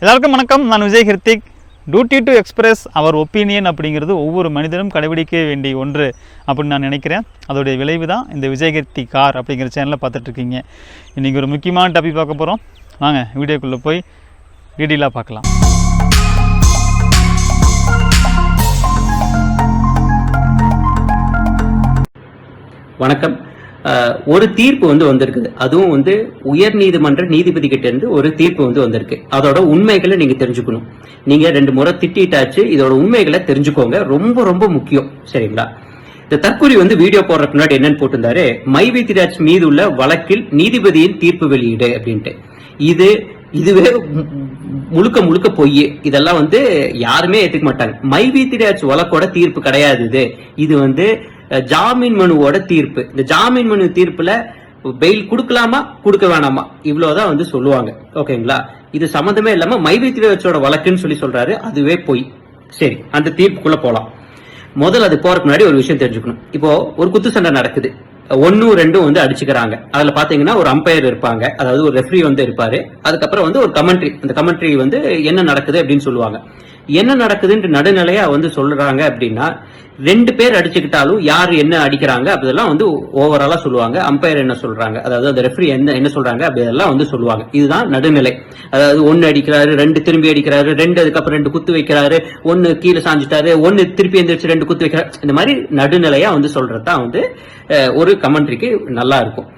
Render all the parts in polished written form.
எல்லாருக்கும் வணக்கம். நான் Vijay Hrithik. Duty to express our opinion அப்படிங்கிறது ஒவ்வொரு மனிதனும் கடைபிடிக்க வேண்டிய ஒன்று அப்படின்னு நான் நினைக்கிறேன். அதோடைய விளைவு தான் இந்த விஜய் ஹிருத்திக் கார் அப்படிங்கிற சேனலில் பார்த்துட்ருக்கீங்க. இன்றைக்கி ஒரு முக்கியமான டாபிக் பார்க்க போகிறோம். வாங்க வீடியோக்குள்ளே போய் டீட்டெயிலாக பார்க்கலாம். வணக்கம். ஒரு தீர்ப்பு வந்திருக்குது. அதுவும் உயர் நீதிமன்ற நீதிபதி கிட்ட இருந்து ஒரு தீர்ப்பு வந்திருக்கு. அதோட உண்மைகளை நீங்க தெரிஞ்சுக்கணும். நீங்க 2 முறை திட்டாச்சு, இதோட உண்மைகளை தெரிஞ்சுக்கோங்க. ரொம்ப ரொம்ப முக்கியம். சரிங்களா? இந்த தற்கொலை வீடியோ போடுறதுக்கு முன்னாடி என்னன்னு போட்டிருந்தாரு, மைவித்ராஜ் மீது உள்ள வழக்கில் நீதிபதியின் தீர்ப்பு வெளியீடு அப்படின்ட்டு. இதுவே முழுக்க முழுக்க பொய். இதெல்லாம் யாருமே ஏத்துக்க மாட்டாங்க. மைவித்ராஜ் வழக்கோட தீர்ப்பு கிடையாது. இது ஜாமீன் மனுவோட தீர்ப்பு. இந்த ஜாமீன் மனு தீர்ப்புல பெயில் கொடுக்கலாமா கொடுக்க வேணாமா இவ்வளவுதான் சொல்லுவாங்க. ஓகேங்களா? இது சம்பந்தமே இல்லாம மைவித்ராஜோட வழக்குன்னு சொல்றாரு. அதுவே பொய். சரி, அந்த தீர்ப்புக்குள்ள போலாம். முதல்ல அது போறதுக்கு முன்னாடி ஒரு விஷயம் தெரிஞ்சுக்கணும். இப்போ ஒரு குத்து சண்டை நடக்குது. 1-2 அடிச்சுக்கிறாங்க. அதுல பாத்தீங்கன்னா ஒரு அம்பையர் இருப்பாங்க, அதாவது ஒரு ரெஃப்ரி இருப்பாரு. அதுக்கப்புறம் ஒரு கமெண்ட்ரி. அந்த கமெண்ட்ரி என்ன நடக்குது அப்படின்னு சொல்லுவாங்க. என்ன நடக்குதுன்னு நடுநிலையா சொல்றாங்க அப்படின்னா, 2 பேர் அடிச்சுக்கிட்டாலும் யாரு என்ன அடிக்கிறாங்க அப்படிதெல்லாம் ஓவராலா சொல்லுவாங்க. அம்பையர் என்ன சொல்றாங்க, அதாவது அந்த ரெஃப்ரி என்ன சொல்றாங்க அப்படியெல்லாம் சொல்லுவாங்க. இதுதான் நடுநிலை. அதாவது 1 அடிக்கிறாரு, 2 திரும்பி அடிக்கிறாரு, 2 அதுக்கப்புறம் 2 குத்து வைக்கிறாரு, 1 கீழே சாஞ்சிட்டாரு, 1 திருப்பி எந்திரிச்சு 2 குத்து வைக்கிறாரு. இந்த மாதிரி நடுநிலையா சொல்றதுதான் ஒரு கமெண்ட்ரிக்கு நல்லா இருக்கும்.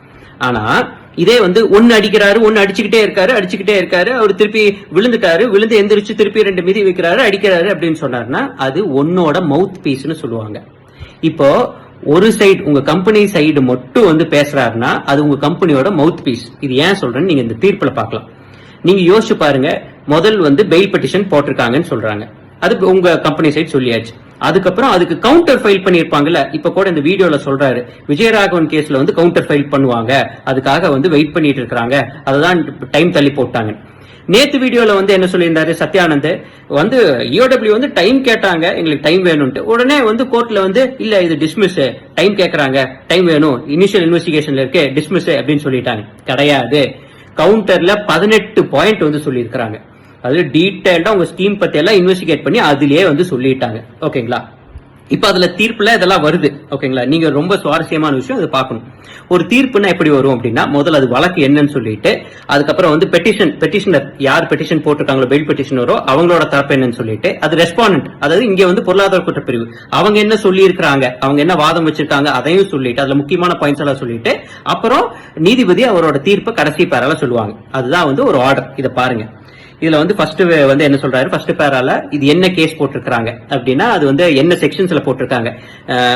ஆனா இதே 1 அடிக்கிறாரு, 1 அடிச்சுக்கிட்டே இருக்காரு, அவர் திருப்பி விழுந்து எந்திரிச்சு திருப்பி 2 மிதி வைக்கிறாரு, அடிக்கிறாரு அப்படின்னு சொன்னாருன்னா அது ஒன்னோட மவுத் பீஸ்னு சொல்லுவாங்க. இப்போ ஒரு சைடு, உங்க கம்பெனி சைடு மட்டும் பேசுறாருன்னா அது உங்க கம்பெனியோட மவுத் பீஸ். இது ஏன் சொல்றேன்னு நீங்க இந்த தீர்ப்புல பார்க்கலாம். நீங்க யோசிச்சு பாருங்க. முதல் பெயில் பெட்டிஷன் போட்டிருக்காங்கன்னு சொல்றாங்க. அது உங்க கம்பெனி சைடு சொல்லியாச்சு. அதுக்கப்புறம் அதுக்கு கவுண்டர் ஃபைல் பண்ணிருப்பாங்கல்ல. இப்ப கூட இந்த வீடியோல சொல்றாரு, விஜயராகவன் கேஸ்ல கவுண்டர் ஃபைல் பண்ணுவாங்க, அதுக்காக வெயிட் பண்ணிட்டு இருக்காங்க, அதுதான் டைம் தள்ளி போட்டாங்க. நேத்து வீடியோல என்ன சொல்லியிருந்தாரு சத்யானந்த், EOW டைம் கேட்டாங்க, எங்களுக்கு டைம் வேணும்ட்டு. உடனே கோர்ட்ல இல்ல இது டிஸ்மிஸ், டைம் கேட்கறாங்க, டைம் வேணும், இனிஷியல் இன்வெஸ்டிகேஷன்ல இருக்கு, டிஸ்மிஸ் அப்படின்னு சொல்லிட்டாங்க. கிடையாது. கவுண்டர்ல 18 பாயிண்ட் சொல்லி இருக்காங்க. அது டீடைல்டா உங்க ஸ்கீம் பத்தி எல்லாம் இன்வெஸ்டிகேட் பண்ணி அதுலயே சொல்லிட்டாங்க. ஓகேங்களா? இப்ப அதுல தீர்ப்புல இதெல்லாம் வருது. ஓகேங்களா? நீங்க ரொம்ப சுவாரஸ்யமான விஷயம் அதை பார்க்கணும். ஒரு தீர்ப்புனா எப்படி வரும் அப்படின்னா, முதல்ல அது வழக்கு என்னன்னு சொல்லிட்டு, அதுக்கப்புறம் பெட்டிஷனர் யார் பெட்டிஷன் போட்டிருக்காங்களோ, பெயில் பெட்டிஷனரோ அவங்களோட தரப்பு என்னன்னு சொல்லிட்டு, அது ரெஸ்பாண்டன்ட், அதாவது இங்க பொருளாதார குற்றப்பிரிவு அவங்க என்ன சொல்லி இருக்கிறாங்க, அவங்க என்ன வாதம் வச்சிருக்காங்க அதையும் சொல்லிட்டு, அதுல முக்கியமான பாயிண்ட்ஸ் எல்லாம் சொல்லிட்டு, அப்புறம் நீதிபதி அவரோட தீர்ப்பை கடைசி பேரால சொல்லுவாங்க. அதுதான் ஒரு ஆர்டர். இதை பாருங்க. இதுல ஃபர்ஸ்ட் என்ன சொல்றாரு, ஃபர்ஸ்ட் பேரால இது என்ன கேஸ் போட்டிருக்காங்க அப்படின்னா, அது என்ன செக்ஷன்ஸ்ல போட்டிருக்காங்க,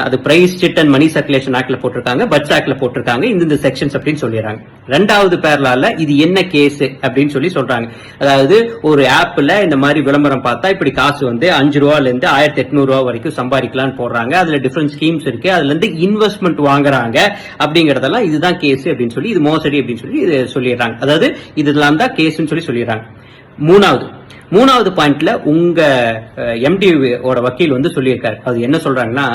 அது prize chit and money circulation ஆக்ட்ல போட்டிருக்காங்க, பட்ஜ் ஆக்ட்ல போட்டிருக்காங்க, இந்த செக்ஷன்ஸ் அப்படின்னு சொல்லிடுறாங்க. 2வது பேரால இது என்ன கேஸ் அப்படின்னு சொல்றாங்க. அதாவது ஒரு ஆப்ல இந்த மாதிரி விளம்பரம் பார்த்தா இப்படி காசு 5 ரூபாயில இருந்து 1800 ரூபாய் வரைக்கும் சம்பாதிக்கலாம்னு போடுறாங்க, அதுல டிஃபரெண்ட் ஸ்கீம்ஸ் இருக்கு, அதுல இருந்து இன்வெஸ்ட்மெண்ட் வாங்குறாங்க அப்படிங்கறதெல்லாம் இதுதான் கேஸ் அப்படின்னு சொல்லி, இது மோசடி அப்படின்னு சொல்லி இது சொல்லிடுறாங்க. அதாவது இதெல்லாம் தான் கேஸ்ன்னு சொல்லிடுறாங்க. மூணாவது பாயிண்ட்ல உங்க எம்டி ஓட வக்கீல் சொல்லியிருக்காரு. அது என்ன சொல்றாங்கன்னா,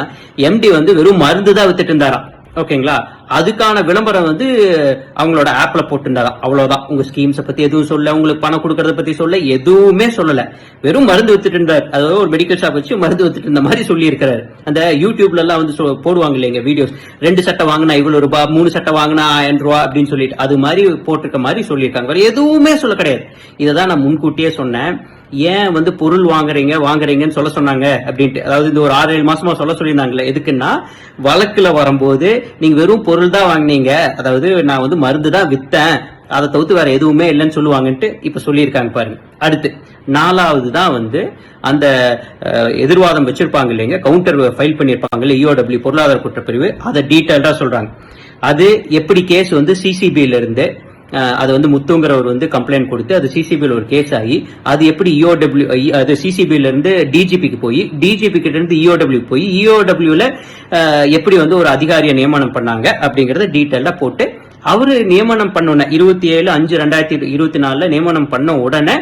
எம்டி வெறும் மருந்து தான் வித்துட்டு இருந்தாராம். ஓகேங்களா? அதுக்கான விளம்பரம் அவங்களோட ஆப்ல போட்டுருந்தாராம். அவ்வளவுதான். உங்க ஸ்கீம்ஸ் பத்தி எதுவும் சொல்ல, உங்களுக்கு பணம் கொடுக்கறத பத்தி சொல்ல, எதுவுமே சொல்லல. வெறும் மருந்து வித்துட்டு இருந்தார். அதாவது ஒரு மெடிக்கல் ஷாப் வச்சு மருந்து வித்துட்டு இருந்த மாதிரி சொல்லி இருக்காரு. அந்த யூடியூப்ல எல்லாம் போடுவாங்க இல்லைங்க வீடியோஸ், 2 சட்டை வாங்கினா இவ்வளவு ரூபாய், 3 சட்டை வாங்கினா 1000 ரூபாய் அப்படின்னு சொல்லிட்டு, அது மாதிரி போட்டிருக்க மாதிரி சொல்லியிருக்காங்க. எதுவுமே சொல்ல கிடையாது. இததான் நான் முன்கூட்டியே சொன்னேன். ஏன் பொருள் வாங்குறீங்கன்னு சொல்ல சொன்னாங்க அப்படின்ட்டு. அதாவது இந்த ஒரு 6-7 மாசமா சொல்ல சொல்லியிருந்தாங்களே. எதுக்குன்னா, வழக்குல வரும்போது நீங்க வெறும் பொருள் தான் வாங்கினீங்க, அதாவது நான் மருந்து தான் வித்தேன், அதை தவிர்த்து வேற எதுவுமே இல்லைன்னு சொல்லுவாங்கன்ட்டு இப்ப சொல்லியிருக்காங்க பாருங்க. அடுத்து 4வது தான் அந்த எதிர்வாதம் வச்சிருப்பாங்க இல்லைங்க, கவுண்டர் ஃபைல் பண்ணிருப்பாங்க EOW பொருளாதார குற்றப்பிரிவு, அதை டீடைல்டா சொல்றாங்க. அது எப்படி கேஸ் சிசிபில இருந்து அது முத்துங்கிறவர் கம்ப்ளைண்ட் கொடுத்து அது சிசிபியில் ஒரு கேஸ் ஆகி, அது எப்படி EOW, அது சிசிபில இருந்து டிஜிபிக்கு போய், டிஜிபி கிட்ட இருந்து EOW போய், EOWல எப்படி ஒரு அதிகாரியை நியமனம் பண்ணாங்க அப்படிங்கறத டீடைல்டா போட்டு, அவரு நியமனம் பண்ண 27/5/2024 நியமனம் பண்ண உடனே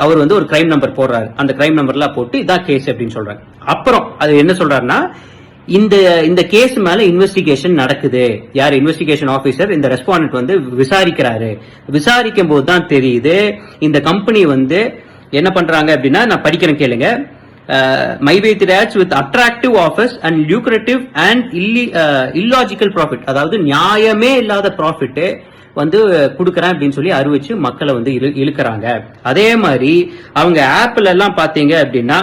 அவர் ஒரு கிரைம் நம்பர் போடுறாரு. அந்த கிரைம் நம்பர்லாம் போட்டு இதான் கேஸ் அப்படின்னு சொல்றாங்க. அப்புறம் அது என்ன சொல்றாருன்னா, இந்த கேஸ் மேல இன்வெஸ்டிகேஷன் நடக்குது. யார் இன்வெஸ்டிகேஷன் ஆபீசர் இந்த ரெஸ்பாண்டன்ட் வந்து விசாரிக்கிறாரு. விசாரிக்கும் போது தான் தெரியுது இந்த கம்பெனி வந்து என்ன பண்றாங்க அப்படின்னா, நான் படிக்கிறேன் கேளுங்க. மைவேத்ராஜ் with attractive offers and lucrative and illogical profit, அதாவது நியாயமே இல்லாத ப்ராஃபிட் வந்து கொடுக்கறேன் அப்படின்னு சொல்லி அறிவிச்சு மக்களை வந்து இழுக்கிறாங்க. அதே மாதிரி அவங்க ஆப்ல எல்லாம் பாத்தீங்க அப்படின்னா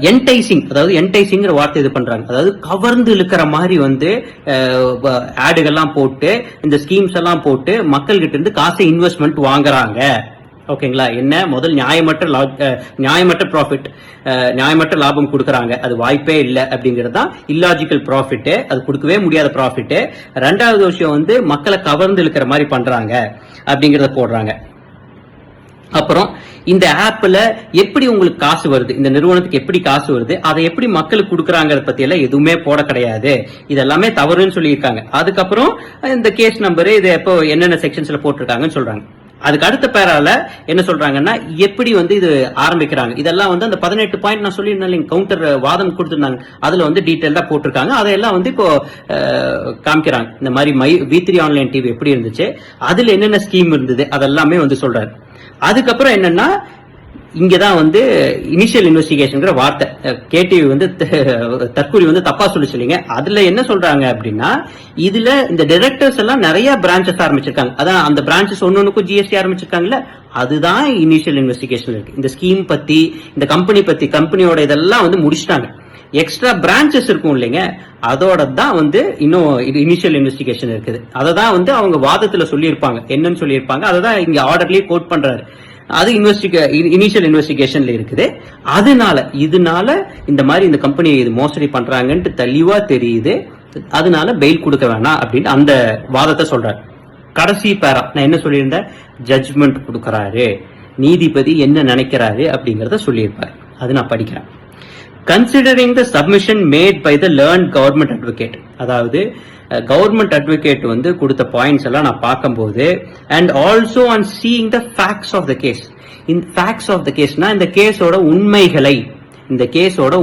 என்டைசிங், அதாவது என்டைசிங்கிற வார்த்தை இது பண்றாங்க, அதாவது கவர்ந்து இழுக்கிற மாதிரி வந்து ஆடுகள்லாம் போட்டு இந்த ஸ்கீம்ஸ் எல்லாம் போட்டு மக்கள் கிட்ட இருந்து காசை இன்வெஸ்ட்மெண்ட் வாங்குறாங்க. ஓகேங்களா? என்ன முதல் நியாயமற்ற ப்ராஃபிட், நியாயமற்ற லாபம் கொடுக்கறாங்க, அது வாய்ப்பே இல்லை அப்படிங்கிறது தான் இல்லாஜிக்கல் ப்ராஃபிட், அது கொடுக்கவே முடியாத ப்ராஃபிட். ரெண்டாவது விஷயம் வந்து மக்களை கவர்ந்து இழுக்கிற மாதிரி பண்றாங்க அப்படிங்கறத போடுறாங்க. அப்புறம் இந்த ஆப்ல எப்படி உங்களுக்கு காசு வருது, இந்த நிறுவனத்துக்கு எப்படி காசு வருது, அதை எப்படி மக்களுக்கு கொடுக்கறாங்கறத பத்தி எல்லாம் எதுவுமே போட கிடையாது. இதெல்லாமே தவறுன்னு சொல்லியிருக்காங்க. அதுக்கப்புறம் இந்த கேஸ் நம்பர் இது எப்போ என்னென்ன செக்ஷன்ஸ்ல போட்டிருக்காங்கன்னு சொல்றாங்க. அதுக்கு அடுத்த பேரால என்ன சொல்றாங்கன்னா எப்படி வந்து இது ஆரம்பிக்கிறாங்க, இதெல்லாம் வந்து அந்த 18 பாயிண்ட் நான் சொல்லியிருந்தேன் கவுண்டர் வாதம் கொடுத்திருந்தாங்க, அதுல வந்து டீடைல்டா போட்டிருக்காங்க. அதையெல்லாம் வந்து இப்போ காமிக்கிறாங்க. இந்த மாதிரி V3 ஆன்லைன் டிவி எப்படி இருந்துச்சு, அதுல என்னென்ன ஸ்கீம் இருந்தது, அதெல்லாமே வந்து சொல்றாரு. அதுக்கப்புறம் என்னன்னா இங்கதான் வந்து இனிஷியல் இன்வெஸ்டிகேஷன் வார்த்தை கேடிவி வந்து தற்கூரி வந்து தப்பா சொல்லிச்சுலீங்க. அதுல என்ன சொல்றாங்க அப்படின்னா, இதுல இந்த டைரக்டர்ஸ் எல்லாம் நிறைய பிரான்சஸ் ஆரம்பிச்சிருக்காங்க. அதான் அந்த பிரான்சஸ் ஒன்னொன்னுக்கும் ஜிஎஸ்டி ஆரம்பிச்சிருக்காங்கல்ல, அதுதான் இனிஷியல் இன்வெஸ்டிகேஷன் இருக்கு. இந்த ஸ்கீம் பத்தி, இந்த கம்பெனி பத்தி, கம்பெனியோட இதெல்லாம் வந்து முடிச்சிட்டாங்க. எக்ஸ்ட்ரா பிரான்சஸ் இருக்கும் இல்லைங்க, அதோட தான் வந்து இன்னும் இனிஷியல் இன்வெஸ்டிகேஷன் இருக்குது. அதை தான் வந்து அவங்க வாதத்துல சொல்லியிருப்பாங்க, என்னன்னு சொல்லியிருப்பாங்க, அதை தான் இங்க ஆர்டர்லயே கோட் பண்றாரு. அது இனிஷியல் இன்வெஸ்டிகேஷன்ல இருக்குது. இதனால இந்த மாதிரி இந்த கம்பெனி இது மோசடி பண்றாங்கன்ட்டு தெளிவா தெரியுது, அதனால பெயில் கொடுக்க வேணாம் அப்படின்னு அந்த வாதத்தை சொல்றாரு. கடைசி பேரா நான் என்ன சொல்லியிருந்தேன், ஜட்ஜ்மெண்ட் கொடுக்கறாரு, நீதிபதி என்ன நினைக்கிறாரு அப்படிங்கறத சொல்லியிருப்பாரு. அது நான் படிக்கிறேன். Considering the submission made by the learned government advocate, அதாவது கவர்மெண்ட் அட்வொகேட் வந்து கொடுத்த பாயிண்ட்ஸ் எல்லாம் நான் பார்க்கும்போது, and also on seeing the facts of the case. இந்த ஃபேக்ட்ஸ் ஆஃப் த கேஸ்னா இந்த கேஸோட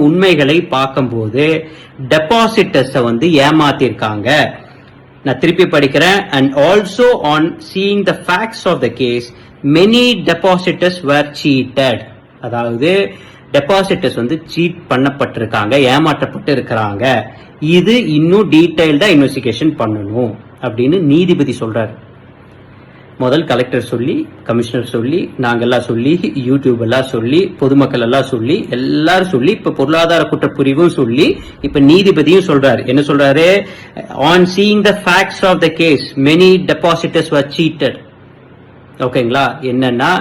உண்மைகளை பார்க்கும்போது டெபாசிட்டர்ஸை வந்து ஏமாத்திருக்காங்க. நான் திருப்பி படிக்கிறேன். And also on seeing the facts of the case many depositors were cheated, அதாவது டெபாசிட்டர்ஸ் வந்து சீட் பண்ணப்பட்டிருக்காங்க, ஏமாற்றப்பட்டு இருக்கிறாங்க. இது இன்னும் டீடைல்டா இன்வெஸ்டிகேஷன் பண்ணணும் அப்படின்னு நீதிபதி சொல்றாரு. முதல் கலெக்டர் சொல்லி, கமிஷனர் சொல்லி, நாங்கெல்லாம் சொல்லி, யூடியூப் எல்லாம் சொல்லி, பொதுமக்கள் எல்லாம் சொல்லி, எல்லாரும் சொல்லி, இப்ப பொருளாதார குற்றப்பிரிவும் சொல்லி, இப்ப நீதிபதியும் சொல்றாரு. என்ன சொல்றாரு? On seeing the facts of the case many depositors were cheated. ஓகேங்களா? என்னன்னா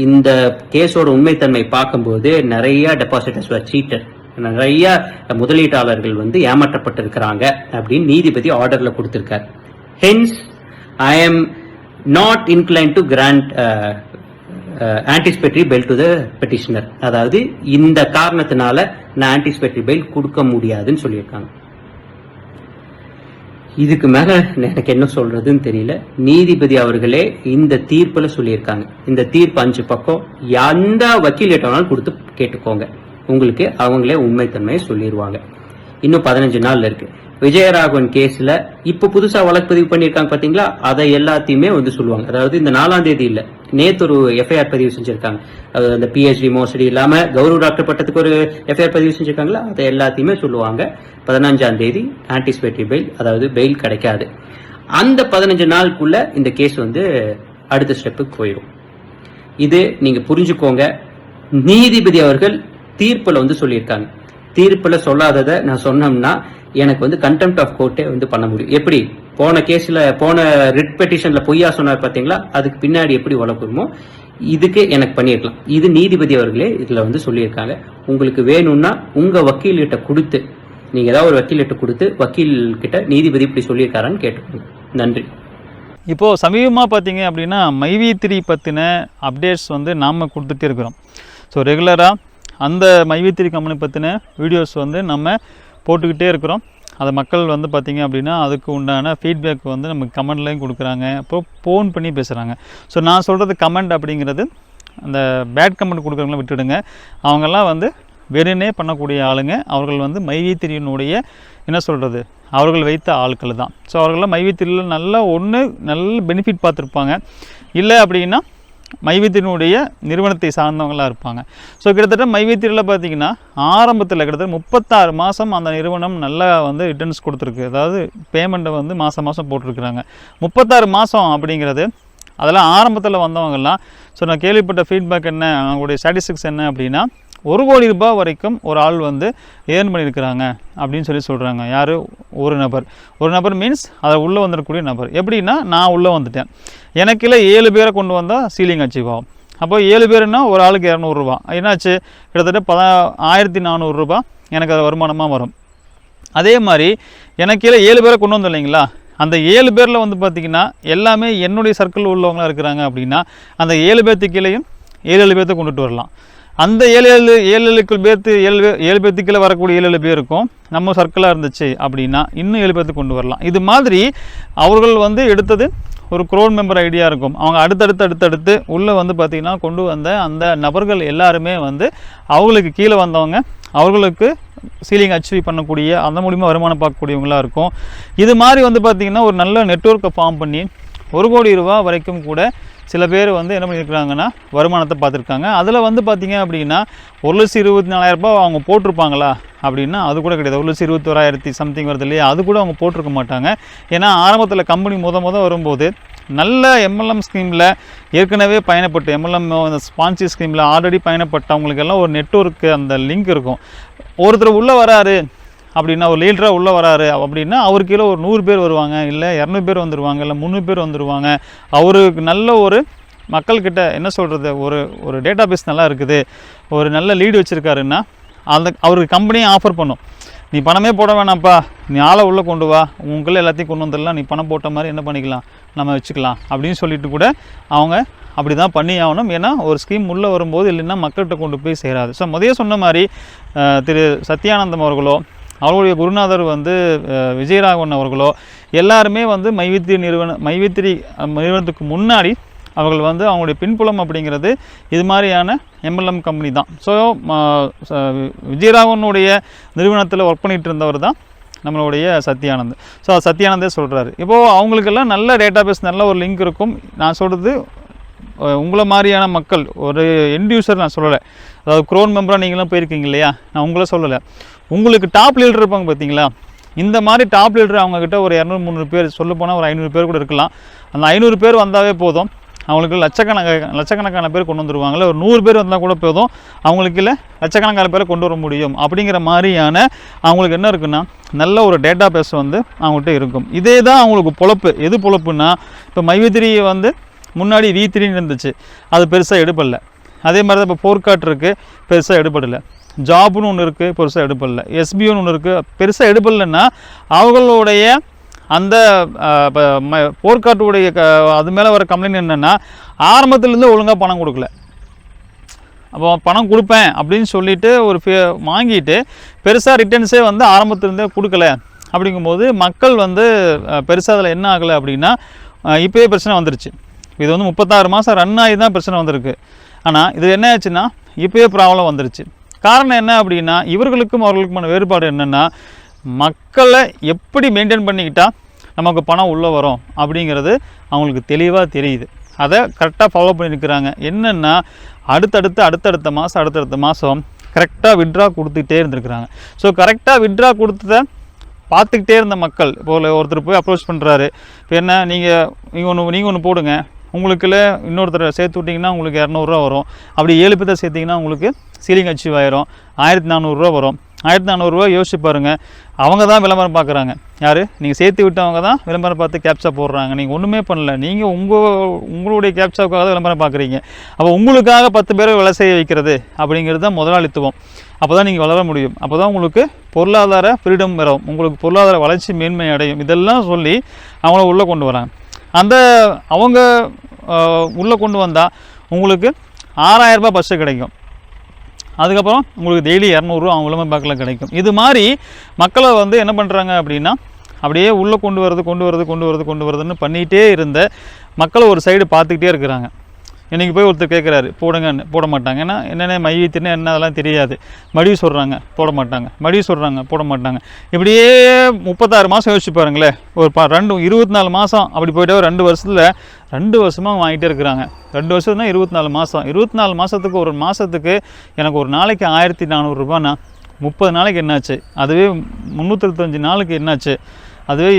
இந்த கேஸோட உண்மைத்தன்மை பார்க்கும்போது நிறைய டெபாசிட்டர்ஸ் வர் சீட்டட், நிறைய முதலீட்டாளர்கள் வந்து ஏமாற்றப்பட்டிருக்கிறாங்க அப்படின்னு நீதிபதி ஆர்டர்ல கொடுத்திருக்காரு. Hence I am not incline to grant anticipatory bail to the petitioner, அதாவது இந்த காரணத்தினால நான் ஆன்டிசிபேட்டரி பெயில் கொடுக்க முடியாதுன்னு சொல்லியிருக்காங்க. இதுக்கு மேல எனக்கு என்ன சொல்றதுன்னு தெரியல. நீதிபதி அவர்களே இந்த தீர்ப்புல சொல்லியிருக்காங்க. இந்த தீர்ப்பு 5 பக்கம், எந்த வக்கீல் ஏற்றாலும் கொடுத்து கேட்டுக்கோங்க, உங்களுக்கு அவங்களே உண்மைத்தன்மையை சொல்லிடுவாங்க. இன்னும் 15 நாள் இருக்கு. விஜயராகவன் கேஸ்ல இப்ப புதுசா வழக்கு பதிவு பண்ணிருக்காங்க பாத்தீங்களா, அதை எல்லாத்தையுமே வந்து சொல்லுவாங்க. அதாவது இந்த 4ஆம் தேதி இல்ல, நேத்து ஒரு எஃப்ஐஆர் பதிவு செஞ்சிருக்காங்க. அந்த PhD மோசடி இல்லாம கௌரவ டாக்டர் பட்டத்துக்கு ஒரு எஃப்ஐஆர் பதிவு செஞ்சிருக்காங்களா, அதை எல்லாத்தையுமே சொல்லுவாங்க. 15ஆம் தேதி ஆன்டிசிபேட்டரி பெயில், அதாவது பெயில் கிடைக்காது. அந்த 15 நாளுக்குள்ள இந்த கேஸ் வந்து அடுத்த ஸ்டெப்புக்கு போயிடும். இது நீங்க புரிஞ்சுக்கோங்க. நீதிபதி அவர்கள் தீர்ப்புல வந்து சொல்லியிருக்காங்க. தீர்ப்புல சொல்லாததை நான் சொன்னோம்னா எனக்கு வந்து கண்டெம்ட் ஆஃப் கோர்ட்டே வந்து பண்ண முடியும். எப்படி போன கேஸ்ல, போன ரிட் பெட்டிஷன்ல பொய்யா சொன்னார் பாத்தீங்களா, அதுக்கு பின்னாடி எப்படி வழக்குமோ இதுக்கு எனக்கு பண்ணிருக்கலாம். இது நீதிபதி அவர்களே இதுல வந்து சொல்லியிருக்காங்க. உங்களுக்கு வேணும்னா உங்க வக்கீல் கிட்ட கொடுத்து, நீங்க ஏதாவது ஒரு வக்கீல் கிட்ட கொடுத்து, வக்கீல் கிட்ட நீதிபதி இப்படி சொல்லியிருக்காரான்னு கேட்டுக்கோங்க. நன்றி. இப்போது சமீபமாக பார்த்தீங்க அப்படின்னா மைவி3 பற்றின அப்டேட்ஸ் வந்து நாம் கொடுத்துட்டே இருக்கிறோம். ஸோ ரெகுலராக அந்த மைவி3 கம்பெனி பற்றின வீடியோஸ் வந்து நம்ம போட்டுக்கிட்டே இருக்கிறோம். அதை மக்கள் வந்து பார்த்திங்க அப்படின்னா அதுக்கு உண்டான ஃபீட்பேக் வந்து நமக்கு கமெண்ட்லேயும் கொடுக்குறாங்க, அப்புறம் ஃபோன் பண்ணி பேசுகிறாங்க. ஸோ நான் சொல்கிறது கமெண்ட் அப்படிங்கிறது அந்த பேட் கமெண்ட் கொடுக்குறவங்கள விட்டுடுங்க. அவங்கெல்லாம் வந்து வெறுனே பண்ணக்கூடிய ஆளுங்க. அவர்கள் வந்து மைவி3யினுடைய என்ன சொல்கிறது, அவர்கள் வைத்த ஆட்கள் தான். ஸோ அவர்கள்லாம் மைவி3யில் நல்ல பெனிஃபிட் பார்த்துருப்பாங்க. இல்லை அப்படின்னா மைவி3யினுடைய நிறுவனத்தை சார்ந்தவங்களாக இருப்பாங்க. ஸோ கிட்டத்தட்ட மைவி3யில் பார்த்திங்கன்னா ஆரம்பத்தில் கிட்டத்தட்ட 36 மாதம் அந்த நிறுவனம் நல்லா வந்து ரிட்டர்ன்ஸ் கொடுத்துருக்கு. அதாவது பேமெண்ட்டை வந்து மாதம் போட்டிருக்கிறாங்க. 36 மாதம் அப்படிங்கிறது அதெல்லாம் ஆரம்பத்தில் வந்தவங்கெல்லாம். ஸோ நான் கேள்விப்பட்ட ஃபீட்பேக் என்ன, அவங்களுடைய ஸ்டாட்டிஸ்டிக்ஸ் என்ன அப்படின்னா, 1 கோடி ரூபாய் வரைக்கும் ஒரு ஆள் வந்து ஏர்ன் பண்ணியிருக்கிறாங்க அப்படின்னு சொல்கிறாங்க. யார்? ஒரு நபர் மீன்ஸ் அதை உள்ளே வந்துடக்கூடிய நபர். எப்படின்னா, நான் உள்ளே வந்துட்டேன், எனக்குள்ள 7 பேரை கொண்டு வந்தால் சீலிங் அச்சீவ் ஆகும். அப்போ 7 பேருன்னா ஒரு ஆளுக்கு 200 ரூபா, என்னாச்சு கிட்டத்தட்ட 1400 ரூபா எனக்கு அது வருமானமாக வரும். அதே மாதிரி எனக்குள்ள 7 பேரை கொண்டு வந்தோம் இல்லைங்களா, அந்த 7 பேரில் வந்து பார்த்திங்கன்னா எல்லாமே என்னுடைய சர்க்கிள் உள்ளவங்களாக இருக்கிறாங்க. அப்படின்னா அந்த 7 பேர்த்துக்கீழையும் 7 பேர்த்தை கொண்டுட்டு வரலாம். அந்த 7 பேர்த்துக்கீழே வரக்கூடிய 7 பேருக்கும் நம்ம சர்க்கிளாக இருந்துச்சு அப்படின்னா இன்னும் 7 பேர்த்து கொண்டு வரலாம். இது மாதிரி அவர்கள் வந்து எடுத்தது ஒரு க்ரோன் மெம்பர் ஐடியா இருக்கும். அவங்க அடுத்தடுத்து உள்ளே வந்து பார்த்திங்கன்னா கொண்டு வந்த அந்த நபர்கள் எல்லாருமே வந்து அவங்களுக்கு கீழே வந்தவங்க, அவர்களுக்கு சீலிங் அச்சீவ் பண்ணக்கூடிய அந்த மூலிமா வருமானம் பார்க்கக்கூடியவங்களாக இருக்கும். இது மாதிரி வந்து பார்த்திங்கன்னா ஒரு நல்ல நெட்வொர்க்கை ஃபார்ம் பண்ணி 1 கோடி ரூபா வரைக்கும் கூட சில பேர் வந்து என்ன பண்ணியிருக்கிறாங்கன்னா வருமானத்தை பார்த்துருக்காங்க. அதில் வந்து பார்த்திங்க அப்படின்னா 1,24,000 ரூபாய் அவங்க போட்டிருப்பாங்களா அப்படின்னா அது கூட கிடையாது. 1,21,000 சம்திங் வருது இல்லையா, அது கூட அவங்க போட்டிருக்க மாட்டாங்க. ஏன்னா ஆரம்பத்தில் கம்பெனி முத வரும்போது நல்ல எம்எல்எம் ஸ்கீமில் ஏற்கனவே பயணப்பட்டு எம்எல்எம் ஸ்பான்சி ஸ்கீமில் ஆல்ரெடி பயணப்பட்டவங்களுக்கெல்லாம் ஒரு நெட்வொர்க்கு அந்த லிங்க் இருக்கும். ஒருத்தர் உள்ளே வராரு அப்படின்னா, ஒரு லீடராக உள்ளே வராரு அப்படின்னா அவருக்கு கீழே ஒரு 100 பேர் வருவாங்க, இல்லை 200 பேர் வந்துடுவாங்க, இல்லை 300 பேர் வந்துடுவாங்க. அவருக்கு நல்ல ஒரு மக்கள்கிட்ட என்ன சொல்கிறது, ஒரு டேட்டா பேஸ் நல்லா இருக்குது, ஒரு நல்ல லீடு வச்சுருக்காருன்னா அவருக்கு கம்பெனியை ஆஃபர் பண்ணும். நீ பணமே போட வேணாம்ப்பா, நீ ஆளை உள்ளே கொண்டு வா, உங்களுக்குள்ள எல்லாத்தையும் கொண்டு வந்துடலாம், நீ பணம் போட்ட மாதிரி என்ன பண்ணிக்கலாம், நம்ம வச்சுக்கலாம் அப்படின்னு சொல்லிட்டு கூட அவங்க அப்படி தான் பண்ணி ஆகணும். ஏன்னா ஒரு ஸ்கீம் உள்ளே வரும்போது இல்லைன்னா மக்கள்கிட்ட கொண்டு போய் சேராது. ஸோ முதல்ல சொன்ன மாதிரி திரு சத்யானந்தம் அவர்களோ அவர்களுடைய குருநாதர் வந்து விஜயராகவன் அவர்களோ எல்லாருமே வந்து மைவி3 நிறுவனத்துக்கு முன்னாடி அவர்கள் வந்து அவங்களுடைய பின்புலம் அப்படிங்கிறது இது மாதிரியான எம்எல்எம் கம்பெனி தான். ஸோ விஜயராகவனுடைய நிறுவனத்தில் ஒர்க் பண்ணிகிட்டு இருந்தவர் தான் நம்மளுடைய சத்யானந்த். ஸோ சத்யானந்தே சொல்கிறாரு. இப்போது அவங்களுக்கெல்லாம் நல்ல டேட்டா பேஸ், நல்ல ஒரு லிங்க் இருக்கும். நான் சொல்கிறது உங்களை மாதிரியான மக்கள், ஒரு எண்ட் யூசர் நான் சொல்லலை. அதாவது க்ரோன் மெம்பராக நீங்களாம் போயிருக்கீங்க இல்லையா, நான் உங்களை சொல்லலை. உங்களுக்கு டாப் லீடர் இருப்பாங்க பார்த்தீங்களா, இந்த மாதிரி டாப் லீடர் அவங்கக்கிட்ட ஒரு 200-300 பேர், சொல்ல போனால் ஒரு 500 பேர் கூட இருக்கலாம். அந்த 500 பேர் வந்தாவே போதும், அவங்களுக்கு லட்சக்கணக்கான பேர் கொண்டு வந்துடுவாங்களே. ஒரு 100 பேர் வந்தால் கூட போதும், அவங்களுக்கு இல்லை லட்சக்கணக்கான பேரை கொண்டு வர முடியும். அப்படிங்கிற மாதிரியான அவங்களுக்கு என்ன இருக்குன்னா நல்ல ஒரு டேட்டா பேஸ் வந்து அவங்கள்ட்ட இருக்கும். இதே தான் அவங்களுக்கு பொழப்பு. எது பொழப்புன்னா, இப்போ மைவி3 வந்து முன்னாடி V3 இருந்துச்சு, அது பெருசாக எடுப்படல. அதே மாதிரி தான் இப்போ ஃபோர்காட் இருக்குது, பெருசாக எடுப்படலை. ஜாப்னு ஒன்று இருக்குது, பெருசாக எடுப்படல. எஸ்பின்னு ஒன்று இருக்குது, பெருசாக எடுப்படலைன்னா அவங்களுடைய அந்த ஃபோர்காட்டுடைய அது மேலே வர கம்ப்ளைண்ட் என்னென்னா ஆரம்பத்துலேருந்து ஒழுங்காக பணம் கொடுக்கல. அப்போ பணம் கொடுப்பேன் அப்படின்னு சொல்லிவிட்டு வாங்கிட்டு பெருசாக ரிட்டர்ன்ஸே வந்து ஆரம்பத்துலேருந்தே கொடுக்கல. அப்படிங்கும்போது மக்கள் வந்து பெருசாக அதில் என்ன ஆகலை அப்படின்னா இப்போயே பிரச்சனை வந்துருச்சு. இது வந்து 36 மாதம் ரன் ஆகி தான் பிரச்சனை வந்திருக்கு. ஆனால் இது என்ன ஆச்சுன்னா இப்போயே ப்ராப்ளம் வந்துருச்சு. காரணம் என்ன அப்படின்னா, இவர்களுக்கும் அவர்களுக்குமான வேறுபாடு என்னென்னா, மக்களை எப்படி மெயின்டைன் பண்ணிக்கிட்டால் நமக்கு பணம் உள்ளே வரும் அப்படிங்கிறது அவங்களுக்கு தெளிவாக தெரியுது. அதை கரெக்டாக ஃபாலோ பண்ணியிருக்கிறாங்க. என்னென்னா அடுத்தடுத்த மாதம் கரெக்டாக விட்ரா கொடுத்துக்கிட்டே இருந்திருக்கிறாங்க. ஸோ கரெக்டாக விட்ரா கொடுத்ததை பார்த்துக்கிட்டே இருந்த மக்கள், இப்போ ஒருத்தர் போய் அப்ரோச் பண்ணுறாரு, இப்போ என்ன நீங்கள் ஒன்று போடுங்க, உங்களுக்குள்ள இன்னொருத்தரை சேர்த்து விட்டிங்கன்னா உங்களுக்கு 200 ரூபா வரும். அப்படி 7 பேர்த்தை சேர்த்திங்கன்னா உங்களுக்கு சீலிங் அச்சீவ் ஆயிரும், 1400 ரூபா வரும். 1400 ரூபா யோசிச்சு பாருங்கள். அவங்க தான் விளம்பரம் பார்க்குறாங்க. யார்? நீங்கள் சேர்த்து விட்டவங்க தான் விளம்பரம் பார்த்து கேப்சா போடுறாங்க. நீங்கள் ஒன்றுமே பண்ணல, நீங்கள் உங்களுடைய கேப்சாவுக்காக தான் விளம்பரம் பார்க்குறீங்க. அப்போ உங்களுக்காக 10 பேரை வேலை செய்ய வைக்கிறது அப்படிங்கிறது தான் முதலாளித்துவம். அப்போ தான் நீங்கள் வளர முடியும். அப்போ தான் உங்களுக்கு பொருளாதார ஃப்ரீடம் வரும், உங்களுக்கு பொருளாதார வளர்ச்சி மேன்மை அடையும். இதெல்லாம் சொல்லி அவங்கள உள்ளே கொண்டு வராங்க. அவங்க உள்ளே கொண்டு வந்தால் உங்களுக்கு 6000 ரூபாய் பஸ்ஸு கிடைக்கும். அதுக்கப்புறம் உங்களுக்கு டெய்லி 200 ரூபா அவங்களுமே பேக்கில் கிடைக்கும். இது மாதிரி மக்களை வந்து என்ன பண்ணுறாங்க அப்படின்னா, அப்படியே உள்ளே கொண்டு வருதுன்னு பண்ணிகிட்டே இருந்த மக்களை ஒரு சைடு பார்த்துக்கிட்டே இருக்கிறாங்க. இன்றைக்கி போய் ஒருத்தர் கேட்குறாரு போடுங்கன்னு, போட மாட்டாங்க. ஏன்னா என்னென்ன மையத்தின்னு என்ன அதெல்லாம் தெரியாது. மடிவு சொல்கிறாங்க, போட மாட்டாங்க. மடிவு சொல்கிறாங்க, போட மாட்டாங்க. இப்படியே 36 மாதம் யோசிச்சு பாருங்களேன். ஒரு 24 மாதம் அப்படி போய்ட்டு 2 வருஷத்தில் 2 வருஷமாக வாங்கிட்டே இருக்கிறாங்க. 2 வருஷம்னா 24 மாதம். 24 மாதத்துக்கு ஒரு மாதத்துக்கு எனக்கு ஒரு நாளைக்கு 1400 ரூபான்னா 30 நாளைக்கு என்னாச்சு? அதுவே 365 நாளுக்கு என்னாச்சு? அதுவே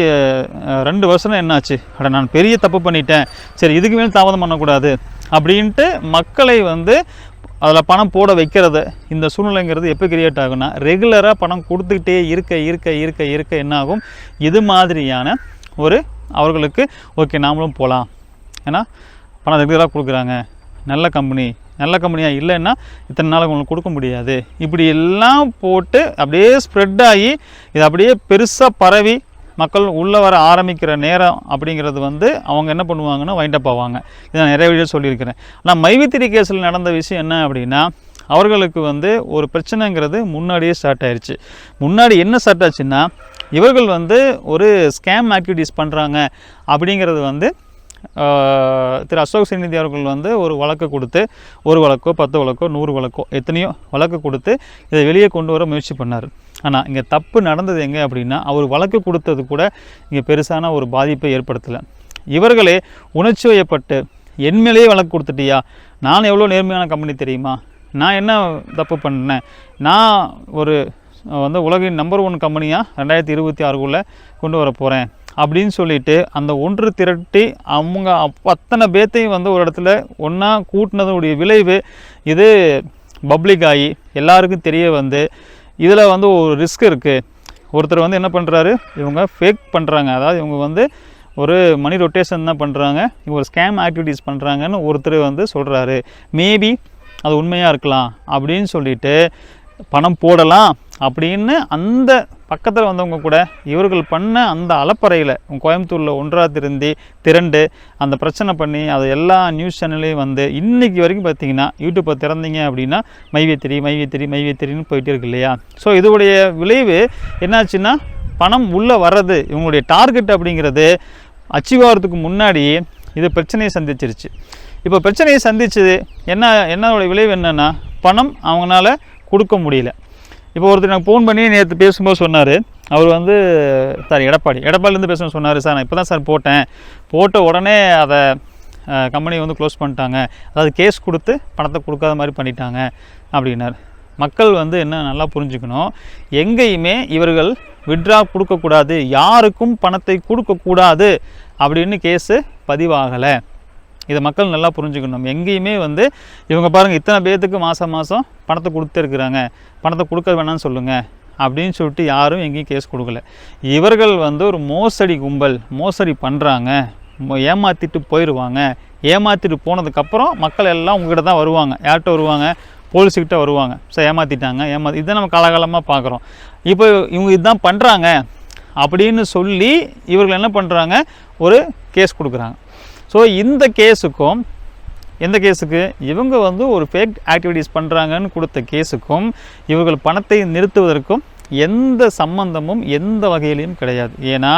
2 வருஷம்னா என்னாச்சு? அட நான் பெரிய தப்பு பண்ணிட்டேன், சரி இதுக்கு மேலே தாமதம் பண்ணக்கூடாது அப்படின்ட்டு மக்களை வந்து அதில் பணம் போட வைக்கிறத, இந்த சூழ்நிலைங்கிறது எப்போ கிரியேட் ஆகும்னா ரெகுலராக பணம் கொடுத்துக்கிட்டே இருக்க இருக்க இருக்க இருக்க என்னாகும், இது மாதிரியான ஒரு அவர்களுக்கு ஓகே நாமளும் போகலாம், ஏன்னா பணம் ரெகுலராக கொடுக்குறாங்க, நல்ல கம்பெனியாக இல்லைன்னா இத்தனை நாளுக்கு உங்களுக்கு கொடுக்க முடியாது, இப்படி எல்லாம் போட்டு அப்படியே ஸ்ப்ரெட் ஆகி இது அப்படியே பெருசாக பரவி மக்கள் உள்ளே வர ஆரம்பிக்கிற நேரம் அப்படிங்கிறது வந்து அவங்க என்ன பண்ணுவாங்கன்னா வைண்டப் ஆவாங்க. இதை நான் நிறைய வீடியோ சொல்லியிருக்கிறேன். ஆனால் மைவித்திரி கேஸில் நடந்த விஷயம் என்ன அப்படின்னா, அவர்களுக்கு வந்து ஒரு பிரச்சனைங்கிறது முன்னாடியே ஸ்டார்ட் ஆயிடுச்சு. முன்னாடி என்ன ஸ்டார்ட் ஆச்சுன்னா, இவர்கள் வந்து ஒரு ஸ்கேம் ஆக்டிவிட்டீஸ் பண்ணுறாங்க அப்படிங்கிறது வந்து திரு அசோக் சென்னிதி அவர்கள் வந்து ஒரு வழக்கு கொடுத்து, ஒரு வழக்கோ 10 வழக்கோ 100 வழக்கோ எத்தனையோ வழக்கு கொடுத்து இதை வெளியே கொண்டு வர முயற்சி பண்ணார். ஆனால் இங்கே தப்பு நடந்தது எங்கே அப்படின்னா, அவர் வழக்கு கொடுத்தது கூட இங்கே பெருசான ஒரு பாதிப்பை ஏற்படுத்தலை. இவர்களே உணர்ச்சி வயப்பட்டு என் மேலேயே வழக்கு கொடுத்துட்டியா, நான் எவ்வளோ நேர்மையான கம்பெனி தெரியுமா, நான் என்ன தப்பு பண்ணேன், நான் ஒரு வந்து உலகின் நம்பர் 1 கம்பெனியாக 2026 கொண்டு வர போகிறேன் அப்படின்னு சொல்லிட்டு அந்த ஒன்று திரட்டி அவங்க அத்தனை பேத்தையும் வந்து ஒரு இடத்துல ஒன்றா கூட்டினதுடைய விளைவு இது பப்ளிக் ஆகி எல்லாருக்கும் தெரிய வந்து இதில் வந்து ஒரு ரிஸ்க் இருக்குது. ஒருத்தர் வந்து என்ன பண்ணுறாரு, இவங்க ஃபேக் பண்ணுறாங்க, அதாவது இவங்க வந்து ஒரு மணி ரொட்டேஷன் தான் பண்ணுறாங்க, இவங்க ஒரு ஸ்கேம் ஆக்டிவிட்டீஸ் பண்ணுறாங்கன்னு ஒருத்தர் வந்து சொல்கிறாரு. மேபி அது உண்மையாக இருக்கலாம் அப்படின்னு சொல்லிட்டு பணம் போடலாம் அப்படின்னு அந்த பக்கத்தில் வந்தவங்க கூட இவர்கள் பண்ண அந்த அலப்பறையில் கோயம்புத்தூரில் ஒன்றா திரண்டு அந்த பிரச்சனை பண்ணி அது எல்லா நியூஸ் சேனல்லையும் வந்து இன்றைக்கி வரைக்கும் பார்த்திங்கன்னா யூடியூப்பை திறந்தீங்க அப்படின்னா மைவேத்திரின்னு போயிட்டே இருக்கு இல்லையா. ஸோ இதோடைய விளைவு என்னாச்சுன்னா, பணம் உள்ளே வர்றது இவங்களுடைய டார்கெட் அப்படிங்கிறது அச்சீவ் ஆகிறதுக்கு முன்னாடி இது பிரச்சனையை சந்திச்சிருச்சு. இப்போ பிரச்சனையை சந்திச்சது என்னோட விளைவு என்னென்னா, பணம் அவங்களால கொடுக்க முடியல. இப்போ ஒருத்தர் எனக்கு ஃபோன் பண்ணி நேற்று பேசும்போது சொன்னார், அவர் வந்து சார் எடப்பாடிலேருந்து பேசணும்னு சொன்னார். சார் நான் இப்போ தான் சார் போட்ட உடனே அதை கம்பெனியை வந்து க்ளோஸ் பண்ணிட்டாங்க, அதாவது கேஸ் கொடுத்து பணத்தை கொடுக்காத மாதிரி பண்ணிட்டாங்க அப்படின்னார். மக்கள் வந்து என்ன நல்லா புரிஞ்சுக்கணும், எங்கேயுமே இவர்கள் விட்ரா கொடுக்கக்கூடாது, யாருக்கும் பணத்தை கொடுக்கக்கூடாது அப்படின்னு கேஸு பதிவாகலை. இதை மக்கள் நல்லா புரிஞ்சுக்கணும். எங்கேயுமே வந்து இவங்க பாருங்கள் இத்தனை பேர்த்துக்கு மாதம் பணத்தை கொடுத்துருக்குறாங்க, பணத்தை கொடுக்க வேணாம்னு சொல்லுங்கள் அப்படின்னு சொல்லிட்டு யாரும் எங்கேயும் கேஸ் கொடுக்கல. இவர்கள் வந்து ஒரு மோசடி கும்பல், மோசடி பண்ணுறாங்க, ஏமாற்றிட்டு போயிடுவாங்க. ஏமாற்றிட்டு போனதுக்கப்புறம் மக்கள் எல்லாம் உங்கள்கிட்ட தான் வருவாங்க. யார்கிட்ட வருவாங்க? போலீஸுக்கிட்ட வருவாங்க. ஸோ ஏமாற்றிட்டாங்க, இதை நம்ம காலகாலமாக பார்க்குறோம். இப்போ இவங்க இதுதான் பண்ணுறாங்க அப்படின்னு சொல்லி இவர்கள் என்ன பண்ணுறாங்க, ஒரு கேஸ் கொடுக்குறாங்க. ஸோ இந்த கேஸுக்கும் எந்த கேஸுக்கு இவங்க வந்து ஒரு ஃபேக் ஆக்டிவிட்டீஸ் பண்ணுறாங்கன்னு கொடுத்த கேஸுக்கும் இவர்கள் பணத்தை நிறுத்துவதற்கும் எந்த சம்பந்தமும் எந்த வகையிலையும் கிடையாது. ஏன்னா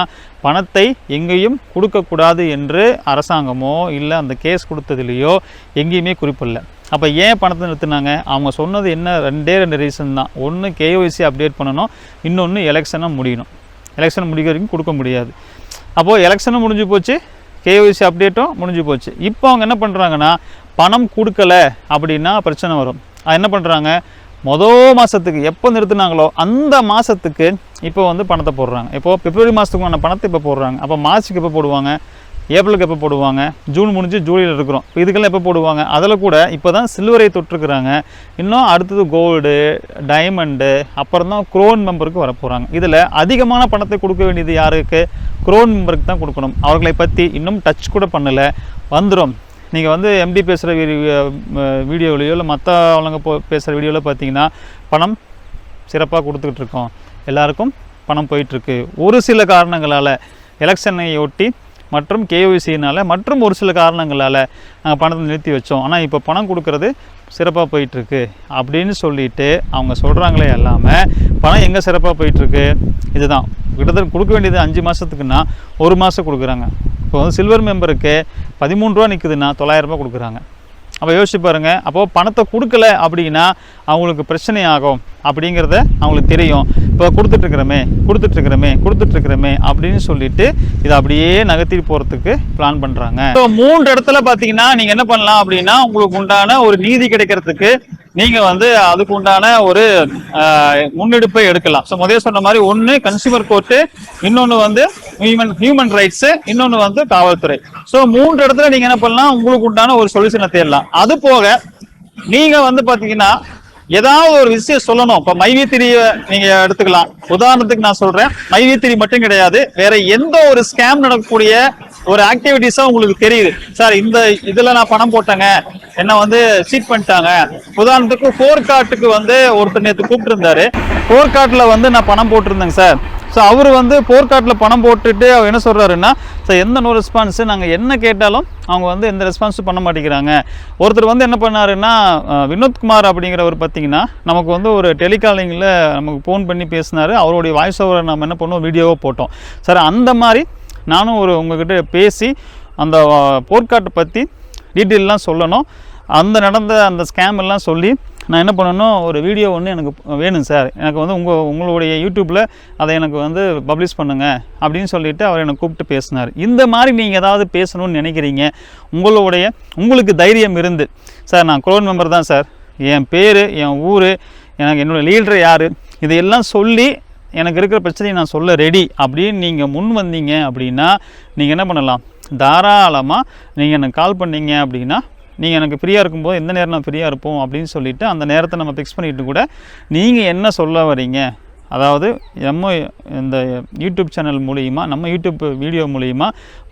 பணத்தை எங்கேயும் கொடுக்கக்கூடாது என்று அரசாங்கமோ இல்லை அந்த கேஸ் கொடுத்ததுலேயோ எங்கேயுமே குறிப்பிடல. அப்போ ஏன் பணத்தை நிறுத்தினாங்க? அவங்க சொன்னது என்ன, 2 ரீசன் தான். ஒன்று KYC அப்டேட் பண்ணணும், இன்னொன்று எலெக்ஷனை முடியணும். எலெக்ஷன் முடிக்கிற வரைக்கும் கொடுக்க முடியாது. அப்போது எலெக்ஷனும் முடிஞ்சு போச்சு, KYC அப்டேட்டும் முடிஞ்சு போச்சு. இப்போ அவங்க என்ன பண்ணுறாங்கன்னா, பணம் கொடுக்கல அப்படின்னா பிரச்சனை வரும். அது என்ன பண்ணுறாங்க, மாதத்துக்கு எப்போ நிறுத்தினாங்களோ அந்த மாதத்துக்கு இப்போ வந்து பணத்தை போடுறாங்க. இப்போது பிப்ரவரி மாதத்துக்கான பணத்தை இப்போ போடுறாங்க. அப்போ மார்ச்சுக்கு எப்போ போடுவாங்க, ஏப்ரலுக்கு எப்போ போடுவாங்க, ஜூன் முடிஞ்சு ஜூலையில் இருக்கிறோம். இப்போ இதுக்கெல்லாம் எப்போ போடுவாங்க? அதில் கூட இப்போ தான் சில்வரை தொட்டிருக்கிறாங்க. இன்னும் அடுத்தது கோல்டு, டைமண்டு, அப்புறம் தான் க்ரோன் மெம்பருக்கு வர போகிறாங்க. இதில் அதிகமான பணத்தை கொடுக்க வேண்டியது யாருக்கு? க்ரோன் மெம்பருக்கு தான் கொடுக்கணும். அவர்களை பற்றி இன்னும் டச் கூட பண்ணலை, வந்துடும். நீங்கள் வந்து MD பேசுகிற வீடியோவிலையோ இல்லை மற்ற அவங்க பேசுகிற வீடியோவில் பார்த்தீங்கன்னா பணம் சிறப்பாக கொடுத்துக்கிட்டு இருக்கோம், எல்லாருக்கும் பணம் போயிட்டுருக்கு. ஒரு சில காரணங்களால் எலெக்ஷனை ஒட்டி மற்றும் KYCனால் மற்றும் ஒரு சில காரணங்களால் நாங்கள் பணத்தை நிறுத்தி வச்சோம், ஆனால் இப்போ பணம் கொடுக்கறது சிறப்பாக போயிட்டுருக்கு அப்படின்னு சொல்லிட்டு அவங்க சொல்கிறாங்களே எல்லாமே. பணம் எங்கே சிறப்பாக போயிட்டுருக்கு? இதுதான் கிட்டத்தட்ட கொடுக்க வேண்டியது 5 மாதத்துக்குன்னா 1 மாதம் கொடுக்குறாங்க. இப்போ வந்து சில்வர் மெம்பருக்கு 13 ரூபா நிற்குதுன்னா 900 ரூபா கொடுக்குறாங்க. அப்போ யோசிச்சு பாருங்கள். அப்போது பணத்தை கொடுக்கல அப்படின்னா அவங்களுக்கு பிரச்சனை ஆகும் அப்படிங்கிறத அவங்களுக்கு தெரியும். இப்போ கொடுத்துட்ருக்குறோமே அப்படின்னு சொல்லிட்டு இதை அப்படியே நகர்த்திட்டு போகிறதுக்கு பிளான் பண்ணுறாங்க. ஸோ 3 இடத்துல பார்த்தீங்கன்னா நீங்கள் என்ன பண்ணலாம் அப்படின்னா உங்களுக்கு உண்டான ஒரு நீதி கிடைக்கிறதுக்கு நீங்கள் வந்து அதுக்கு உண்டான ஒரு முன்னெடுப்பை எடுக்கலாம். ஸோ முதல்ல சொன்ன மாதிரி ஒன்று கன்சியூமர் கோர்ட்டு, இன்னொன்று வந்து ஹியூமன் ரைட்ஸு, இன்னொன்று வந்து காவல்துறை. ஸோ 3 இடத்துல நீங்கள் என்ன பண்ணலாம், உங்களுக்கு உண்டான ஒரு சொல்யூஷனை தேடலாம். அது போக நீங்கள் வந்து பார்த்தீங்கன்னா ஏதாவது ஒரு விஷயம் சொல்லணும். இப்போ மைவித்திரியை நீங்கள் எடுத்துக்கலாம். உதாரணத்துக்கு நான் சொல்கிறேன், மைவித்திரி மட்டும் கிடையாது, வேற எந்த ஒரு ஸ்கேம் நடக்கக்கூடிய ஒரு ஆக்டிவிட்டிஸா உங்களுக்கு தெரியுது, சார் இந்த இதுல நான் பணம் போட்டேங்க, என்ன வந்து சீட் பண்ணிட்டாங்க. உதாரணத்துக்கு ஃபோர்கார்ட்டுக்கு வந்து ஒருத்தர் நேற்று கூப்பிட்டு இருந்தாரு. ஃபோர்கார்ட்ல வந்து நான் பணம் போட்டிருந்தேங்க சார். ஸோ அவர் வந்து ஃபோர்கார்ட்டில் பணம் போட்டுட்டு அவர் என்ன சொல்கிறாருன்னா, சார் எந்த நோ ரெஸ்பான்ஸு, நாங்கள் என்ன கேட்டாலும் அவங்க வந்து எந்த ரெஸ்பான்ஸும் பண்ண மாட்டேங்கிறாங்க. ஒருத்தர் வந்து என்ன பண்ணாருன்னா, வினோத்குமார் அப்படிங்கிறவர் பார்த்தீங்கன்னா நமக்கு வந்து ஒரு டெலிகாலிங்கில் நமக்கு ஃபோன் பண்ணி பேசினார். அவருடைய வாய்ஸ் ஓவரை நம்ம என்ன பண்ணோம், வீடியோவாக போட்டோம். சார் அந்த மாதிரி நானும் உங்ககிட்ட பேசி அந்த ஃபோர்கார்ட்டை பற்றி டீட்டெயிலெலாம் சொல்லணும். நடந்த அந்த ஸ்கேம் எல்லாம் சொல்லி நான் என்ன பண்ணணும், ஒரு வீடியோ ஒன்று எனக்கு வேணும் சார், எனக்கு வந்து உங்களுடைய யூடியூப்பில் அதை எனக்கு வந்து பப்ளிஷ் பண்ணுங்கள் அப்படின்னு சொல்லிவிட்டு அவர் எனக்கு கூப்பிட்டு பேசினார். இந்த மாதிரி நீங்கள் ஏதாவது பேசணும்னு நினைக்கிறீங்க, உங்களுக்கு தைரியம் இருந்து, சார் நான் க்ளோன் மெம்பர் தான் சார், என் பேர், என் ஊர், எனக்கு என்னோடய லீடர் யார், இதையெல்லாம் சொல்லி எனக்கு இருக்கிற பிரச்சனையை நான் சொல்ல ரெடி அப்படின்னு நீங்கள் முன் வந்தீங்க அப்படின்னா நீங்கள் என்ன பண்ணலாம், தாராளமாக நீங்கள் எனக்கு கால் பண்ணீங்க அப்படின்னா, நீங்கள் எனக்கு ஃப்ரீயாக இருக்கும்போது எந்த நேரம் நான் ஃப்ரீயாக இருப்போம் அப்படின்னு சொல்லிவிட்டு அந்த நேரத்தை நம்ம ஃபிக்ஸ் பண்ணிவிட்டு கூட நீங்கள் என்ன சொல்ல வரீங்க, அதாவது நம்ம இந்த யூடியூப் சேனல் மூலிமா, நம்ம யூடியூப் வீடியோ மூலிமா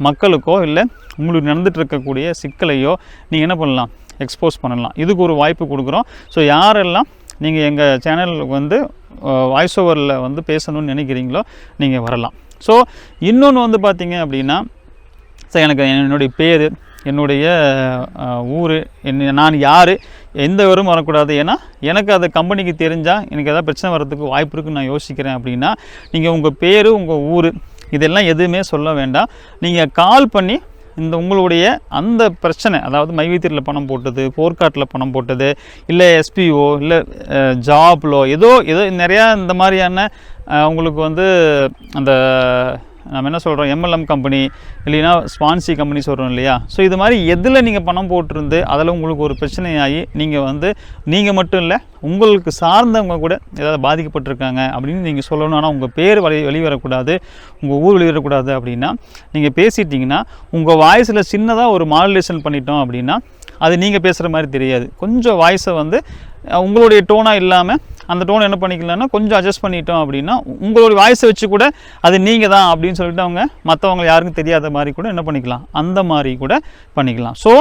மக்களுக்கோ இல்லை உங்களுக்கு நடந்துகிட்டு இருக்கக்கூடிய சிக்கலையோ நீங்கள் என்ன பண்ணலாம், எக்ஸ்போஸ் பண்ணலாம். இதுக்கு ஒரு வாய்ப்பு கொடுக்குறோம். ஸோ யாரெல்லாம் நீங்கள் எங்கள் சேனலுக்கு வந்து வாய்ஸ் ஓவரில் வந்து பேசணும்னு நினைக்கிறீங்களோ நீங்கள் வரலாம். ஸோ இன்னொன்று வந்து பார்த்தீங்க அப்படின்னா, சார் எனக்கு என்னுடைய பேர், என்னுடைய ஊர், நான் யார், எந்த விவரமும் வரக்கூடாது, ஏன்னா எனக்கு அது கம்பெனிக்கு தெரிஞ்சால் எனக்கு எதாவது பிரச்சனை வர்றதுக்கு வாய்ப்பு இருக்குன்னு நான் யோசிக்கிறேன் அப்படின்னா, நீங்கள் உங்கள் பேர், உங்கள் ஊர் இதெல்லாம் எதுவுமே சொல்ல வேண்டாம். நீங்கள் கால் பண்ணி உங்களுடைய அந்த பிரச்சனை, அதாவது மைவித்திரியில் பணம் போட்டது, ஃபோர்கார்ட்டில் பணம் போட்டது, இல்லை எஸ்பிஓ, இல்லை ஜாப்லோ ஏதோ நிறையா இந்த மாதிரியான உங்களுக்கு வந்து அந்த நம்ம என்ன சொல்கிறோம், எம்எல்எம் கம்பெனி இல்லைன்னா ஸ்பான்சி கம்பெனி சொல்கிறோம் இல்லையா. ஸோ இது மாதிரி எதில் நீங்கள் பணம் போட்டிருந்து அதில் உங்களுக்கு ஒரு பிரச்சனையாகி நீங்கள் மட்டும் இல்லை, உங்களுக்கு சார்ந்தவங்க கூட ஏதாவது பாதிக்கப்பட்டிருக்காங்க அப்படின்னு நீங்கள் சொல்லணும். ஆனால் உங்கள் பேர் வெளிவரக்கூடாது, உங்கள் ஊர் வெளிவரக்கூடாது அப்படின்னா நீங்கள் பேசிட்டிங்கன்னா உங்கள் வாய்ஸில் சின்னதாக ஒரு மாடுலேஷன் பண்ணிட்டோம் அப்படின்னா அது நீங்கள் பேசுகிற மாதிரி தெரியாது. கொஞ்சம் வாய்ஸை வந்து உங்களுடைய டோனாக இல்லாமல் அந்த டோன் என்ன பண்ணிக்கலாம்னா கொஞ்சம் அட்ஜஸ்ட் பண்ணிட்டோம் அப்படின்னா உங்களுடைய வாய்ஸை வச்சு கூட அது நீங்கள் தான் அப்படின்னு சொல்லிட்டு மற்றவங்க யாருக்கும் தெரியாத மாதிரி கூட என்ன பண்ணிக்கலாம், அந்த மாதிரி கூட பண்ணிக்கலாம். ஸோ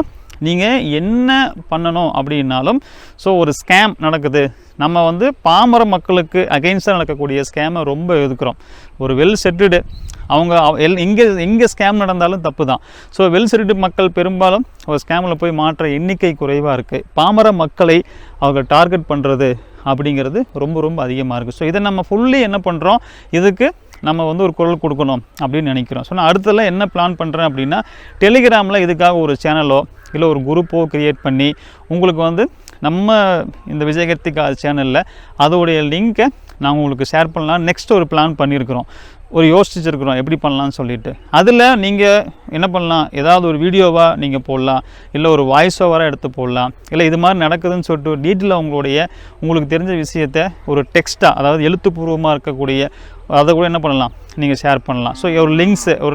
நீங்கள் என்ன பண்ணணும் அப்படின்னாலும், ஸோ ஒரு ஸ்கேம் நடக்குது, நம்ம வந்து பாமர மக்களுக்கு அகெயின்ஸ்டாக நடக்கக்கூடிய ஸ்கேமை ரொம்ப எதிர்க்கிறோம். ஒரு வெல் செட்டில்டு அவங்க எங்கே ஸ்கேம் நடந்தாலும் தப்பு தான். ஸோ வெல் செட்டில்டு மக்கள் பெரும்பாலும் ஒரு ஸ்கேமில் போய் மாற்ற எண்ணிக்கை குறைவாக இருக்குது. பாமர மக்களை அவங்க டார்கெட் பண்ணுறது அப்படிங்கிறது ரொம்ப ரொம்ப அதிகமாக இருக்குது. ஸோ இதை நம்ம ஃபுல்லி என்ன பண்ணுறோம், இதுக்கு நம்ம வந்து ஒரு குரல் கொடுக்கணும் அப்படின்னு நினைக்கிறோம். ஸோ நான் அடுத்தெல்லாம் என்ன பிளான் பண்ணுறேன் அப்படின்னா, டெலிகிராமில் இதுக்காக ஒரு சேனலோ இல்லை ஒரு குரூப்போ க்ரியேட் பண்ணி உங்களுக்கு வந்து நம்ம இந்த விஜயகீர்த்தி சேனலில் அதோடைய லிங்க்கை நான் உங்களுக்கு ஷேர் பண்ணலாம். நெக்ஸ்ட் ஒரு பிளான் பண்ணியிருக்கிறோம், ஒரு யோசிச்சிருக்கிறோம் எப்படி பண்ணலான்னு சொல்லிட்டு. அதில் நீங்கள் என்ன பண்ணலாம், ஏதாவது ஒரு வீடியோவாக நீங்கள் போடலாம், இல்லை ஒரு வாய்ஸ் ஓவராக எடுத்து போடலாம், இல்லை இது மாதிரி நடக்குதுன்னு சொல்லிட்டு ஒரு டீட்டெயிலாக உங்களுக்கு தெரிஞ்ச விஷயத்தை ஒரு டெக்ஸ்ட்டாக, அதாவது எழுத்துப்பூர்வமாக இருக்கக்கூடிய அதை கூட என்ன பண்ணலாம், நீங்கள் ஷேர் பண்ணலாம். ஸோ ஒரு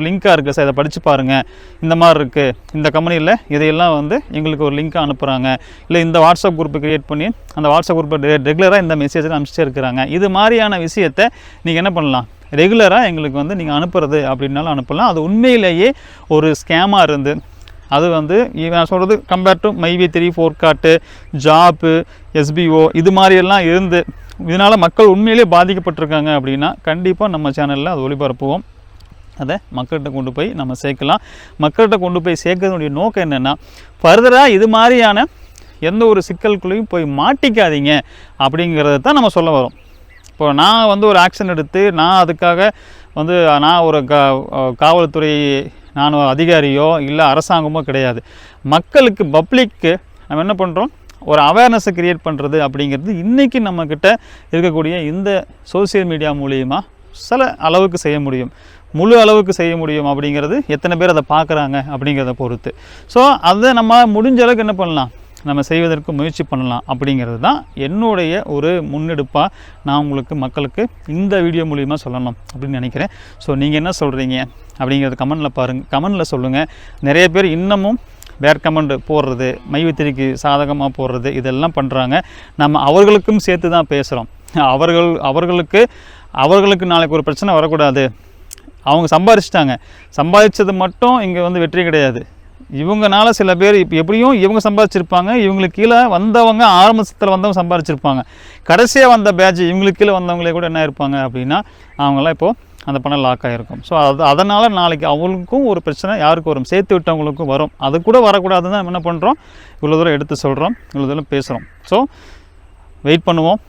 லிங்காக இருக்குது சார், இதை படித்து பாருங்கள், இந்த மாதிரி இருக்குது, இந்த கம்பெனியில் இதையெல்லாம் வந்து எங்களுக்கு ஒரு லிங்காக அனுப்புகிறாங்க, இல்லை இந்த வாட்ஸ்அப் குரூப்பை க்ரியேட் பண்ணி அந்த வாட்ஸ்அப் குரூப்பை ரெகுலராக இந்த மெசேஜில் அனுப்பிச்சிட்டே இருக்கிறாங்க. இது மாதிரியான விஷயத்தை நீங்கள் என்ன பண்ணலாம், ரெகுலராக எங்களுக்கு வந்து நீங்கள் அனுப்புறது அப்படின்னாலும் அனுப்பலாம். அது உண்மையிலேயே ஒரு ஸ்கேமாக இருந்து அது வந்து நான் சொல்கிறது கம்பேர் டு மைவித்திரி, ஃபோர்கார்ட்டு, ஜாப்பு, எஸ்பிஓ இது மாதிரியெல்லாம் இருந்து இதனால் மக்கள் உண்மையிலேயே பாதிக்கப்பட்டிருக்காங்க அப்படின்னா கண்டிப்பாக நம்ம சேனலில் அது ஒளிபரப்புவோம். அதை மக்கள்கிட்ட கொண்டு போய் நம்ம சேர்க்கலாம். மக்கள்கிட்ட கொண்டு போய் சேர்க்கறதுடைய நோக்கம் என்னென்னா, ஃபர்தராக இது மாதிரியான எந்த ஒரு சிக்கலுக்குள்ளேயும் போய் மாட்டிக்காதீங்க அப்படிங்கிறத தான் நம்ம சொல்ல வரோம். இப்போ நான் வந்து ஒரு ஆக்ஷன் எடுத்து நான் அதுக்காக வந்து நான் ஒரு காவல்துறை நான் அதிகாரியோ இல்லை அரசாங்கமோ கிடையாது. மக்களுக்கு பப்ளிக்கு நம்ம என்ன பண்ணுறோம், ஒரு அவேர்னஸை க்ரியேட் பண்ணுறது அப்படிங்கிறது இன்றைக்கி நம்மக்கிட்ட இருக்கக்கூடிய இந்த சோசியல் மீடியா மூலிமா சில அளவுக்கு செய்ய முடியும். முழு அளவுக்கு செய்ய முடியும் அப்படிங்கிறது எத்தனை பேர் அதை பார்க்குறாங்க அப்படிங்கிறத பொறுத்து. ஸோ அதை நம்ம முடிஞ்ச அளவுக்கு என்ன பண்ணலாம், நம்ம செய்வதற்கு முயற்சி பண்ணலாம் அப்படிங்கிறது தான் என்னுடைய ஒரு முன்னெடுப்பாக நான் உங்களுக்கு மக்களுக்கு இந்த வீடியோ மூலிமா சொல்லணும் அப்படின்னு நினைக்கிறேன். ஸோ நீங்கள் என்ன சொல்கிறீங்க அப்படிங்கிறது கமெண்டில் பாருங்கள், கமெண்டில் சொல்லுங்கள். நிறைய பேர் இன்னமும் வேர் கமெண்ட் போடுறது, மைவித்திரிக்கு சாதகமாக போடுறது, இதெல்லாம் பண்ணுறாங்க. நம்ம அவர்களுக்கும் சேர்த்து தான் பேசுகிறோம். அவர்களுக்கு நாளைக்கு ஒரு பிரச்சனை வரக்கூடாது. அவங்க சம்பாதிச்சது மட்டும் இங்கே வந்து வெற்றி கிடையாது. இவங்கனால சில பேர் இப்போ எப்படியும் இவங்க சம்பாதிச்சிருப்பாங்க, இவங்களுக்கு கீழே வந்தவங்க ஆரம்பத்தில் வந்தவங்க சம்பாதிச்சிருப்பாங்க, கடைசியாக வந்த பேட்ச் இவங்களுக்கு கீழே வந்தவங்களே கூட என்ன இருப்பாங்க அப்படின்னா அவங்களாம் இப்போது அந்த பணம் லாக் ஆகிருக்கும். ஸோ அதனால் நாளைக்கு அவங்களுக்கும் ஒரு பிரச்சனை யாருக்கு வரும், சேர்த்து விட்டவங்களுக்கும் வரும். அது கூட வரக்கூடாதுன்னு நம்ம என்ன பண்ணுறோம், இவ்வளோ தூரம் எடுத்து சொல்கிறோம், இவ்வளோ தூரம் பேசுகிறோம். ஸோ வெயிட் பண்ணுவோம்,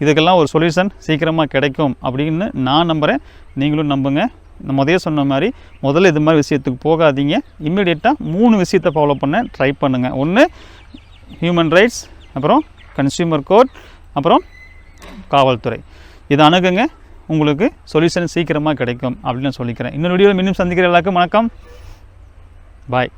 இதுக்கெல்லாம் ஒரு சொல்யூஷன் சீக்கிரமாக கிடைக்கும் அப்படின்னு நான் நம்புகிறேன். நீங்களும் நம்புங்க. நான் முதல்ல சொன்ன மாதிரி முதல்ல இது மாதிரி விஷயத்துக்கு போகாதீங்க. இம்மிடியேட்டாக 3 விஷயத்தை ஃபாலோ பண்ண ட்ரை பண்ணுங்கள். ஒன்று ஹியூமன் ரைட்ஸ், அப்புறம் கன்சியூமர் கோர்ட், அப்புறம் காவல்துறை. இதை அணுகுங்க, உங்களுக்கு சொல்யூஷன் சீக்கிரமாக கிடைக்கும் அப்படின்னு நான் சொல்லிக்கிறேன். இன்னொரு வீடியோவில் மீண்டும் சந்திக்கிற எல்லாருக்கும் வணக்கம், பாய்.